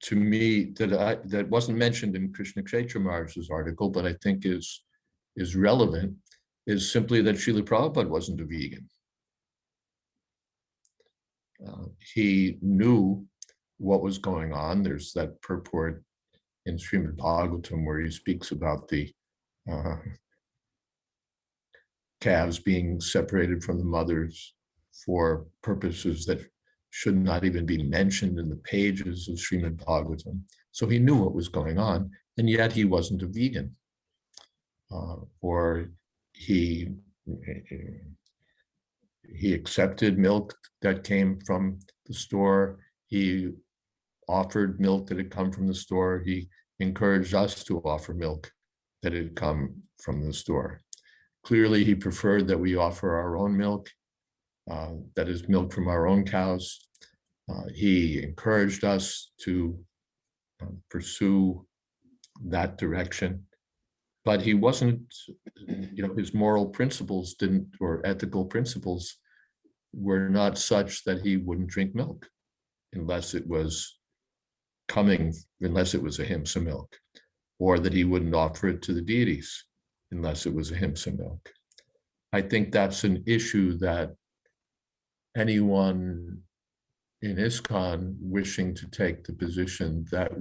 to me, that wasn't mentioned in Krishna Kshetra Maharaj's article, but I think is relevant, is simply that Srila Prabhupada wasn't a vegan. He knew what was going on. There's that purport in Srimad Bhagavatam where he speaks about the calves being separated from the mothers for purposes that should not even be mentioned in the pages of Srimad Bhagavatam. So he knew what was going on, and yet he wasn't a vegan. Or he accepted milk that came from the store. He offered milk that had come from the store. He encouraged us to offer milk that had come from the store. Clearly, he preferred that we offer our own milk, that is milk from our own cows. He encouraged us to pursue that direction, but he wasn't, his moral principles didn't, or ethical principles were not such that he wouldn't drink milk unless it was ahimsa milk, or that he wouldn't offer it to the deities unless it was ahimsa milk. I think that's an issue that anyone in ISKCON wishing to take the position that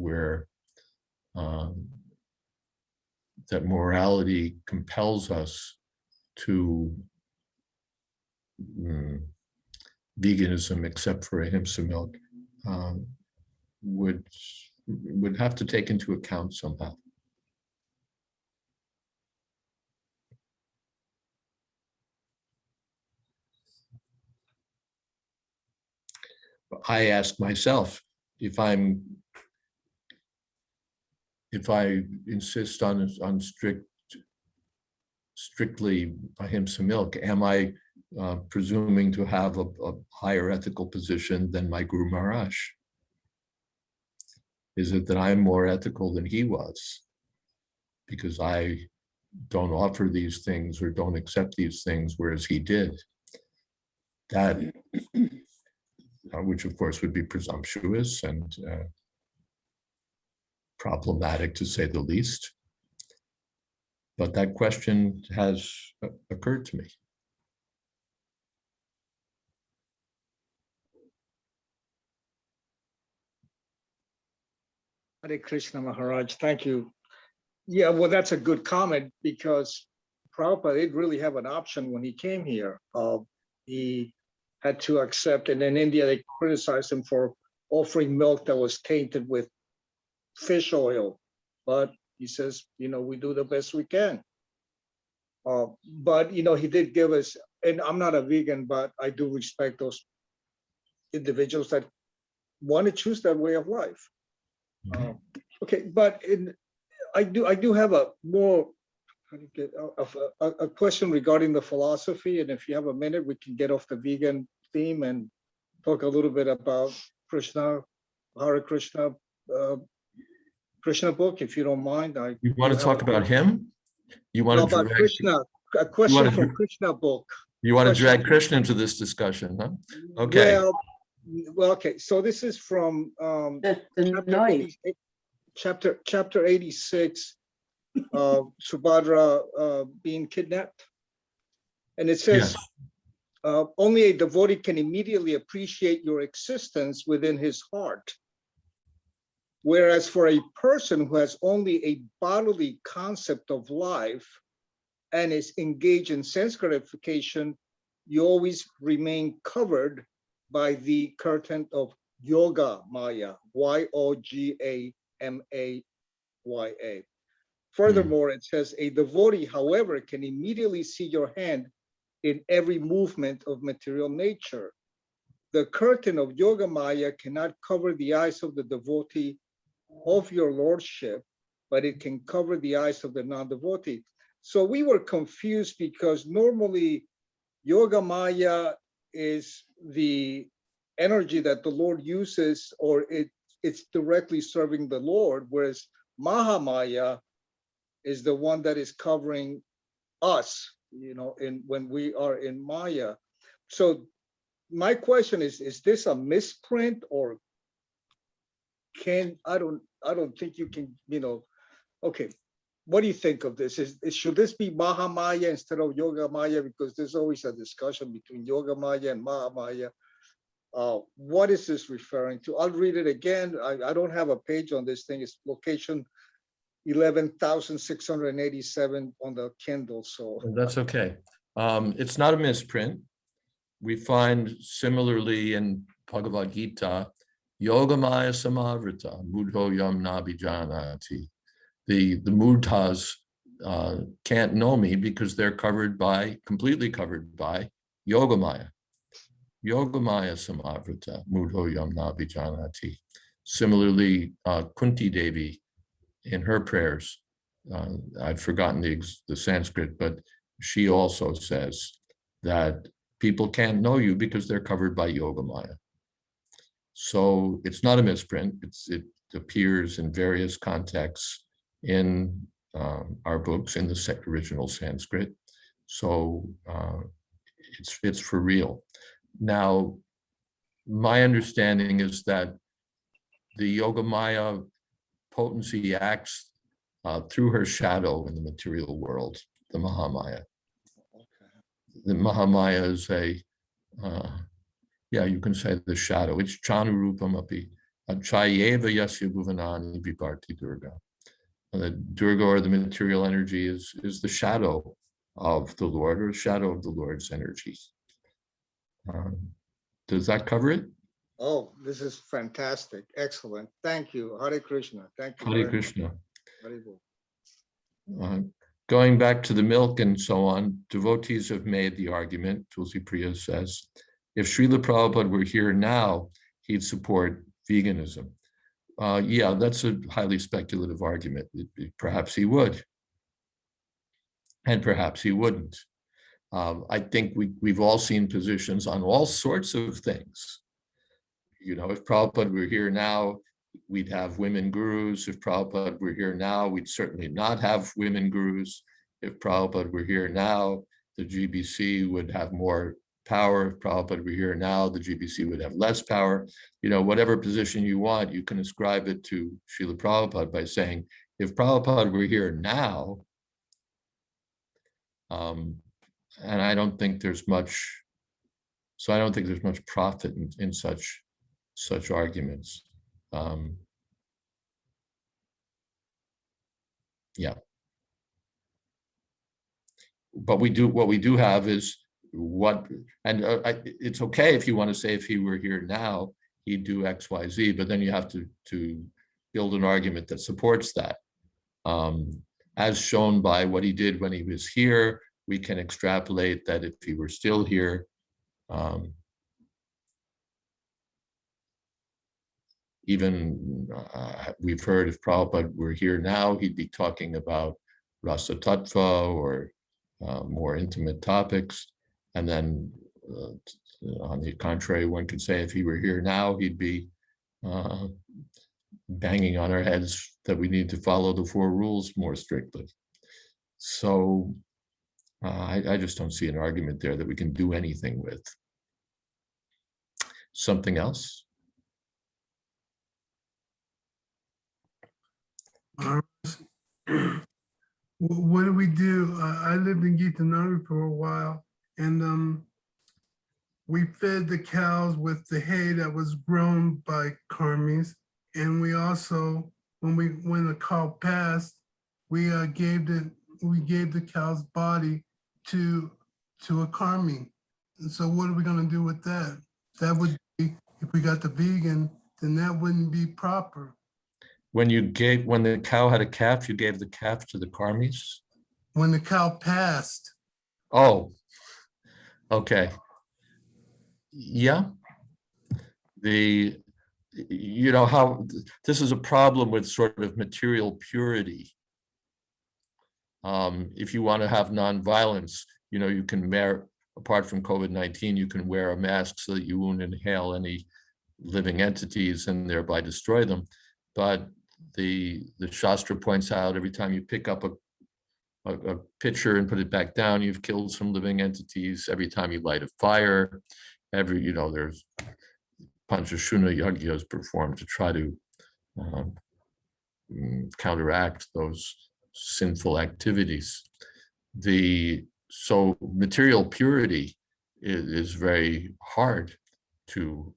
that morality compels us to veganism except for ahimsa milk, would have to take into account somehow. I ask myself, if I insist on strictly ahimsa milk, am I presuming to have a higher ethical position than my Guru Maharaj? Is it that I'm more ethical than he was because I don't offer these things or don't accept these things, whereas he did? That, which of course would be presumptuous and problematic to say the least. But that question has occurred to me. Hare Krishna Maharaj, thank you. Yeah, well, that's a good comment because Prabhupada didn't really have an option when he came here. He had to accept, and in India, they criticized him for offering milk that was tainted with fish oil. But he says, we do the best we can. But, he did give us, and I'm not a vegan, but I do respect those individuals that want to choose that way of life. Okay, but I do have a more a question regarding the philosophy, and if you have a minute, we can get off the vegan theme and talk a little bit about Krishna, Hare Krishna, Krishna book, if you don't mind. You want to talk about him? You want to about Krishna? A question from Krishna book. You want to drag Krishna into this discussion, huh? Okay. Well, okay. So this is from chapter 86, Subhadra being kidnapped. And it says, only a devotee can immediately appreciate your existence within his heart. Whereas for a person who has only a bodily concept of life and is engaged in sense gratification, you always remain covered by the curtain of Yoga Maya, Yogamaya. Furthermore, it says, a devotee, however, can immediately see your hand in every movement of material nature. The curtain of Yogamaya cannot cover the eyes of the devotee of your lordship, but it can cover the eyes of the non-devotee. So we were confused because normally Yogamaya is the energy that the Lord uses, or it's directly serving the Lord, whereas Mahamaya is the one that is covering us, when we are in Maya. So my question is this a misprint, or I don't think you can, okay. What do you think of this? Should this be Mahamaya instead of Yogamaya? Because there's always a discussion between Yogamaya and Mahamaya. What is this referring to? I'll read it again. I don't have a page on this thing. It's location 11,687 on the Kindle. So that's okay. It's not a misprint. We find similarly in Bhagavad Gita, Yogamaya Samavrita, Mudho Yam Nabhijanati. The mudhas can't know me because they're completely covered by Yogamaya. Yogamaya Samavrita, Mudho Yam Nabhijanati. Similarly, Kunti Devi, in her prayers, I've forgotten the Sanskrit, but she also says that people can't know you because they're covered by Yogamaya. So it's not a misprint. It appears in various contexts in our books in the original Sanskrit. So it's for real. Now, my understanding is that the Yogamaya potency acts through her shadow in the material world, the Mahamaya. The Mahamaya is you can say the shadow. It's Chanurupam api, Chayeva Yasya Bhuvanani Viparti Durga. The Durga, or the material energy, is the shadow of the Lord, or shadow of the Lord's energy. Does that cover it? Oh, this is fantastic. Excellent. Thank you. Hare Krishna. Thank you. Hare Krishna. Going back to the milk and so on, devotees have made the argument, Tulsi Priya says, if Srila Prabhupada were here now, he'd support veganism. That's a highly speculative argument. Perhaps he would, and perhaps he wouldn't. I think we've all seen positions on all sorts of things. You know, if Prabhupada were here now, we'd have women gurus. If Prabhupada were here now, we'd certainly not have women gurus. If Prabhupada were here now, the GBC would have more power. If Prabhupada were here now, the GBC would have less power. You know, whatever position you want, you can ascribe it to Srila Prabhupada by saying, if Prabhupada were here now, and I don't think there's much, so I don't think there's much profit in such arguments. Yeah. But what we do have is it's okay if you want to say if he were here now, he'd do X, Y, Z, but then you have to build an argument that supports that. As shown by what he did when he was here, we can extrapolate that if he were still here, even we've heard if Prabhupada were here now, he'd be talking about Rasa Tattva or more intimate topics. And then on the contrary, one could say if he were here now, he'd be banging on our heads that we need to follow the 4 rules more strictly. So I just don't see an argument there that we can do anything with. Something else? What do we do? I lived in Gitanari for a while, and we fed the cows with the hay that was grown by karmis, and we also, when the cow passed, we gave the cow's body to a karmi. And so, what are we going to do with that? That would be, if we got the vegan, then that wouldn't be proper. When the cow had a calf, you gave the calf to the karmis? When the cow passed. Oh, okay. Yeah. You know how this is a problem with sort of material purity. If you want to have nonviolence, you know, you can apart from COVID-19, you can wear a mask so that you won't inhale any living entities and thereby destroy them. But the Shastra points out every time you pick up a pitcher and put it back down, you've killed some living entities. Every time you light a fire, there's Panchashuna Yagyas performed to try to counteract those sinful activities. So material purity is very hard to,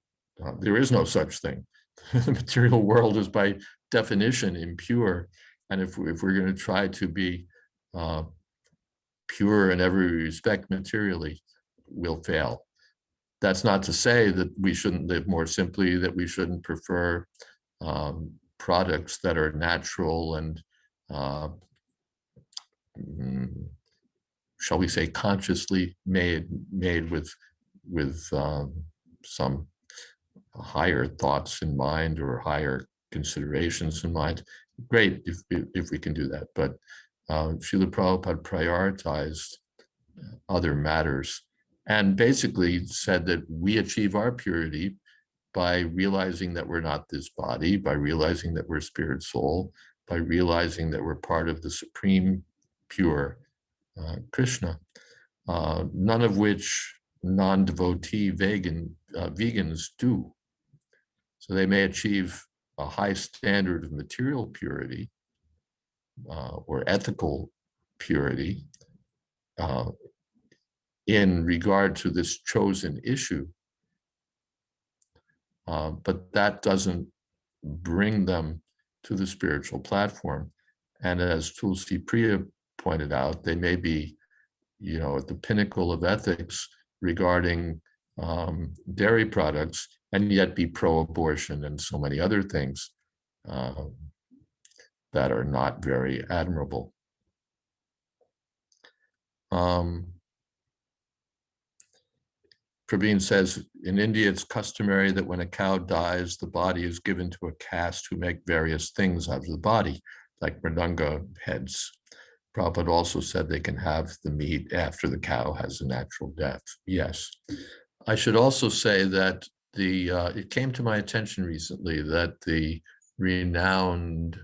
there is no such thing. The material world is by definition impure. And if we're going to try to be pure in every respect materially, we'll fail. That's not to say that we shouldn't live more simply, that we shouldn't prefer products that are natural and shall we say consciously made with some higher thoughts in mind or higher considerations in mind. Great if we can do that, but Srila Prabhupada prioritized other matters and basically said that we achieve our purity by realizing that we're not this body, by realizing that we're spirit soul, by realizing that we're part of the supreme pure Krishna, none of which non-devotee vegans do. So they may achieve a high standard of material purity or ethical purity in regard to this chosen issue, but that doesn't bring them to the spiritual platform. And as Tulsi Priya pointed out, they may be, at the pinnacle of ethics regarding dairy products and yet be pro-abortion and so many other things that are not very admirable. Praveen says, in India, it's customary that when a cow dies, the body is given to a caste who make various things out of the body, like mridanga heads. Prabhupada also said they can have the meat after the cow has a natural death. Yes. I should also say that it came to my attention recently that the renowned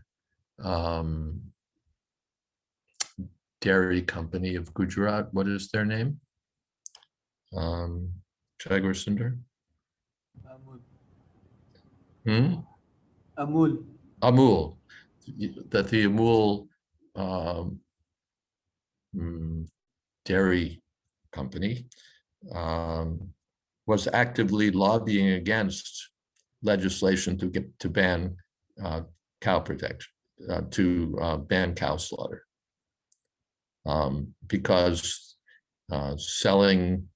dairy company of Gujarat, what is their name? Jagar Sundar? Amul. Amul. That the Amul dairy company was actively lobbying against legislation to ban cow protection, to ban cow slaughter, because selling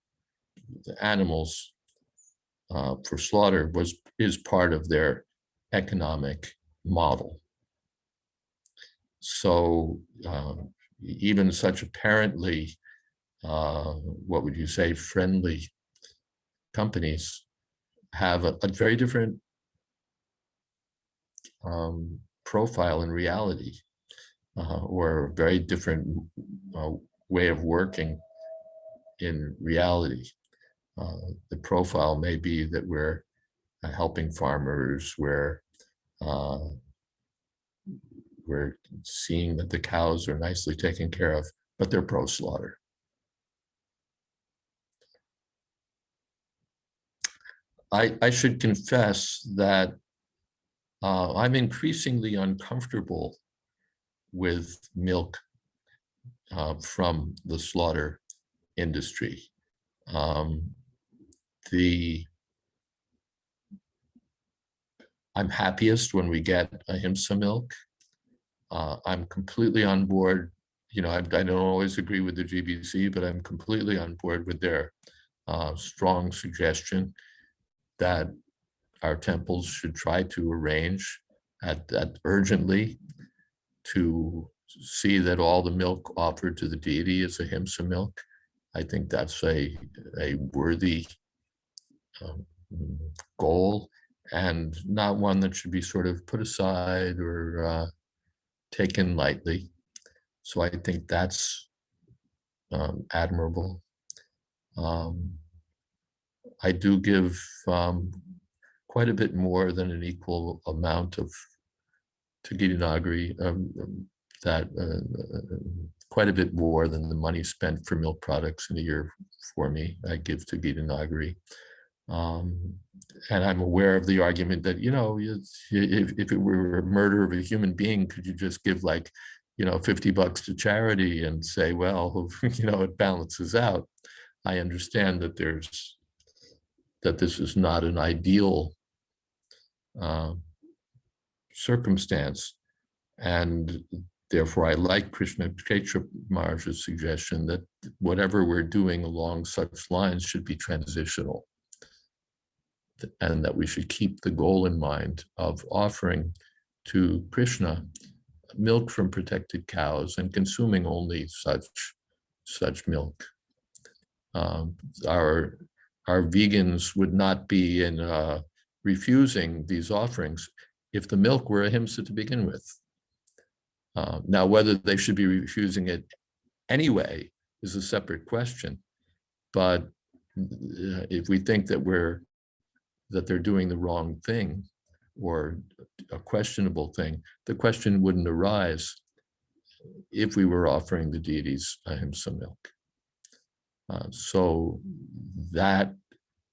animals for slaughter is part of their economic model. So even such apparently, what would you say, friendly companies have a very different profile in reality, or a very different way of working in reality. The profile may be that we're helping farmers, we're seeing that the cows are nicely taken care of, but they're pro-slaughter. I should confess that I'm increasingly uncomfortable with milk from the slaughter industry. I'm happiest when we get ahimsa milk. I'm completely on board. You know, I don't always agree with the GBC, but I'm completely on board with their strong suggestion that our temples should try to arrange urgently to see that all the milk offered to the deity is ahimsa milk. I think that's a worthy goal, and not one that should be sort of put aside or taken lightly. So I think that's admirable. I do give quite a bit more than an equal amount to Girinagari, quite a bit more than the money spent for milk products in a year for me, I give to Girinagari. And I'm aware of the argument that, you know, if it were a murder of a human being, could you just give like, you know, $50 to charity and say, well, you know, it balances out. I understand that this is not an ideal circumstance, and therefore I like Krishna Kshetra Maharaj's suggestion that whatever we're doing along such lines should be transitional, and that we should keep the goal in mind of offering to Krishna milk from protected cows and consuming only such milk. Our vegans would not be in refusing these offerings if the milk were ahimsa to begin with. Now, whether they should be refusing it anyway is a separate question. But if we think that they're doing the wrong thing or a questionable thing, the question wouldn't arise if we were offering the deities ahimsa milk. So that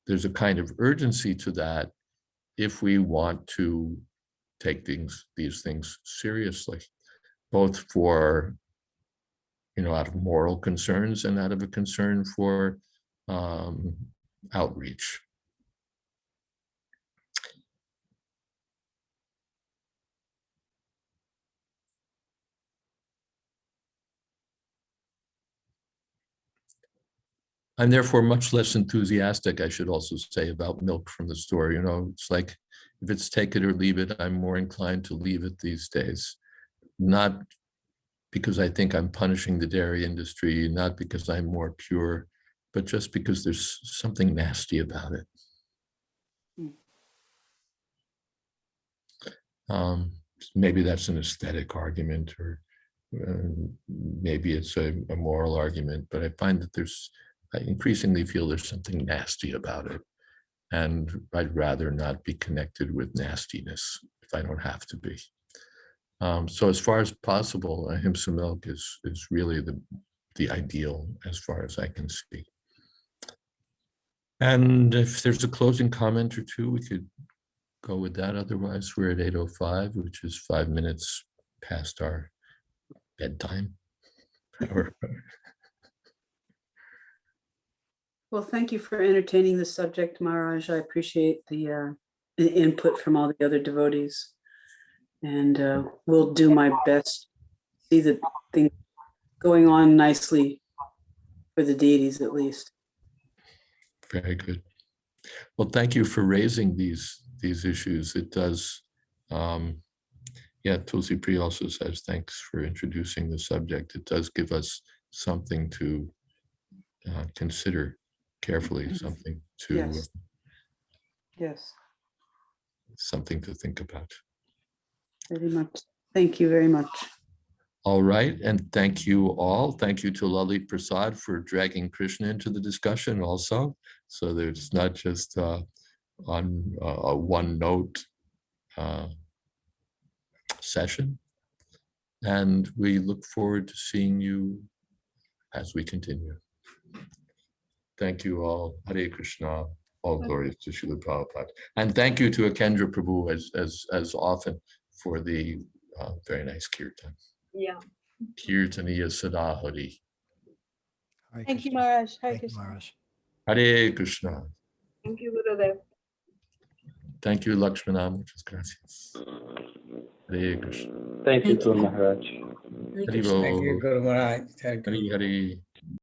there's a kind of urgency to that if we want to take these things seriously, both for, you know, out of moral concerns and out of a concern for outreach. I'm therefore much less enthusiastic, I should also say, about milk from the store. You know, it's like, if it's take it or leave it, I'm more inclined to leave it these days. Not because I think I'm punishing the dairy industry, not because I'm more pure, but just because there's something nasty about it. Maybe that's an aesthetic argument, or maybe it's a moral argument, but I find that I increasingly feel there's something nasty about it. And I'd rather not be connected with nastiness if I don't have to be. So as far as possible, ahimsa milk is really the ideal as far as I can see. And if there's a closing comment or two, we could go with that. Otherwise, we're at 8:05, which is 5 minutes past our bedtime. Well, thank you for entertaining the subject, Maharaj. I appreciate the input from all the other devotees. And we'll do my best to see the thing going on nicely for the deities, at least. Very good. Well, thank you for raising these issues. It does, Tulsi Pri also says, thanks for introducing the subject. It does give us something to consider carefully, something to Yes, something to think about. very much. Thank you very much. All right, and thank you all. Thank you to Lalit Prasad for dragging Krishna into the discussion also. So there's not just on a one note session. And we look forward to seeing you as we continue. Thank you all. Hare Krishna. All glories to Srila Prabhupada. And thank you to Akendra Prabhu as often for the very nice kirtan. Yeah. Kirtaniya Sadahari. Hare Thank you, Krishna. Maharaj. Hare Thank you, Krishna. Maharaj. Hare Krishna. Thank you, Gurudev. Thank you, Lakshmana. Muchas gracias. Hare Krishna. Thank you, Thank you. Guru Maharaj. Hare Hari Krishna. Thank you, Bol. Guru Maharaj. Thank you. Hari Hari.